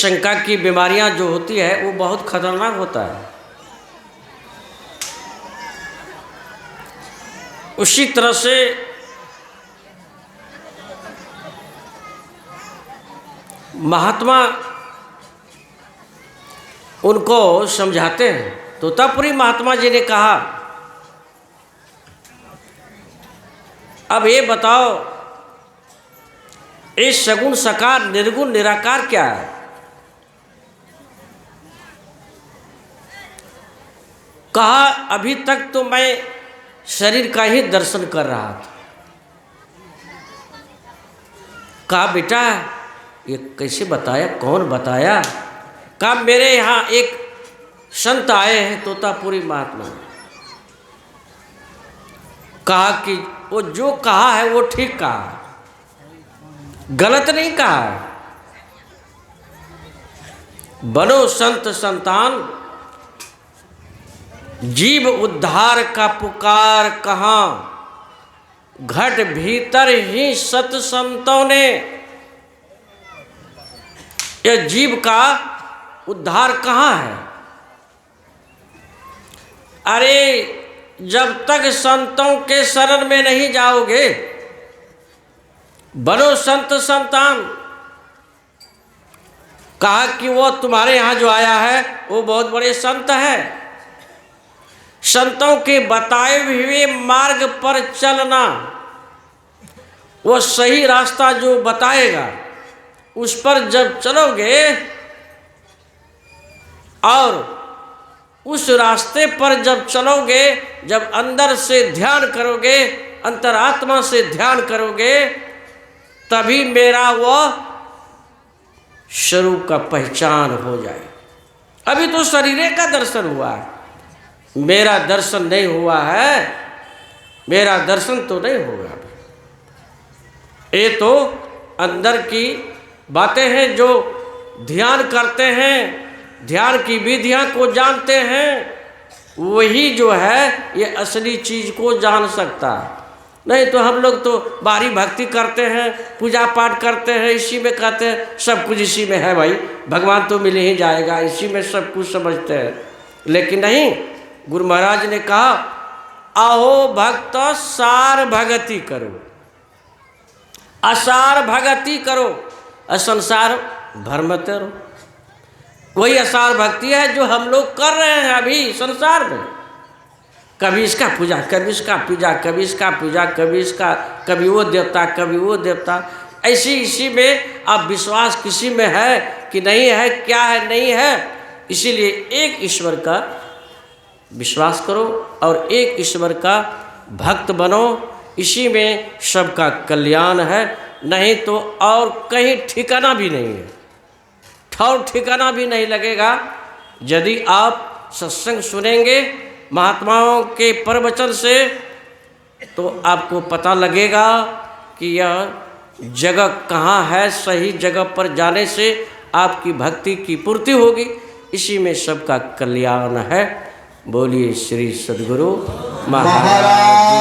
शंका की बीमारियां जो होती है वो बहुत खतरनाक होता है। उसी तरह से महात्मा उनको समझाते हैं। तोतापुरी महात्मा जी ने कहा, अब ये बताओ ये सगुण साकार निर्गुण निराकार क्या है? कहा, अभी तक तो मैं शरीर का ही दर्शन कर रहा था। कहा, बेटा ये कैसे बताया, कौन बताया? कहा, मेरे यहाँ एक संत आए हैं तोतापुरी महात्मा। कहा कि वो जो कहा है वो ठीक कहा है, गलत नहीं कहा है। बनो संत संतान, जीव उद्धार का पुकार कहाँ, घट भीतर ही सत संतों ने। यह जीव का उद्धार कहाँ है? अरे जब तक संतों के शरण में नहीं जाओगे, बनो संत संतान। कहा कि वो तुम्हारे यहाँ जो आया है वो बहुत बड़े संत है। संतों के बताए हुए मार्ग पर चलना, वो सही रास्ता जो बताएगा उस पर जब चलोगे और उस रास्ते पर जब चलोगे, जब अंदर से ध्यान करोगे, अंतरात्मा से ध्यान करोगे, तभी मेरा वह स्वरूप का पहचान हो जाए। अभी तो शरीर का दर्शन हुआ है, मेरा दर्शन नहीं हुआ है, मेरा दर्शन तो नहीं होगा। ये तो अंदर की बातें हैं। जो ध्यान करते हैं, ध्यान की विधियां को जानते हैं, वही जो है ये असली चीज को जान सकता है। नहीं तो हम लोग तो बाहरी भक्ति करते हैं, पूजा पाठ करते हैं, इसी में कहते हैं सब कुछ इसी में है भाई, भगवान तो मिल ही जाएगा, इसी में सब कुछ समझते हैं। लेकिन नहीं, गुरु महाराज ने कहा, आहो भक्त सार भगति करो, असार भगति करो, असंसार भरमते रहो। वही असार भक्ति है जो हम लोग कर रहे हैं अभी संसार में। कभी इसका पूजा, कभी इसका पूजा, कभी इसका पूजा, कभी इसका, कभी वो देवता, कभी वो देवता। ऐसी इसी में अब विश्वास किसी में है कि नहीं है, क्या है नहीं है। इसीलिए एक ईश्वर का विश्वास करो और एक ईश्वर का भक्त बनो, इसी में सबका कल्याण है। नहीं तो और कहीं ठिकाना भी नहीं है, ठौर ठिकाना भी नहीं लगेगा। यदि आप सत्संग सुनेंगे महात्माओं के प्रवचन से, तो आपको पता लगेगा कि यह जगह कहाँ है। सही जगह पर जाने से आपकी भक्ति की पूर्ति होगी, इसी में सबका कल्याण है। बोलिए श्री सद्गुरु महाराज।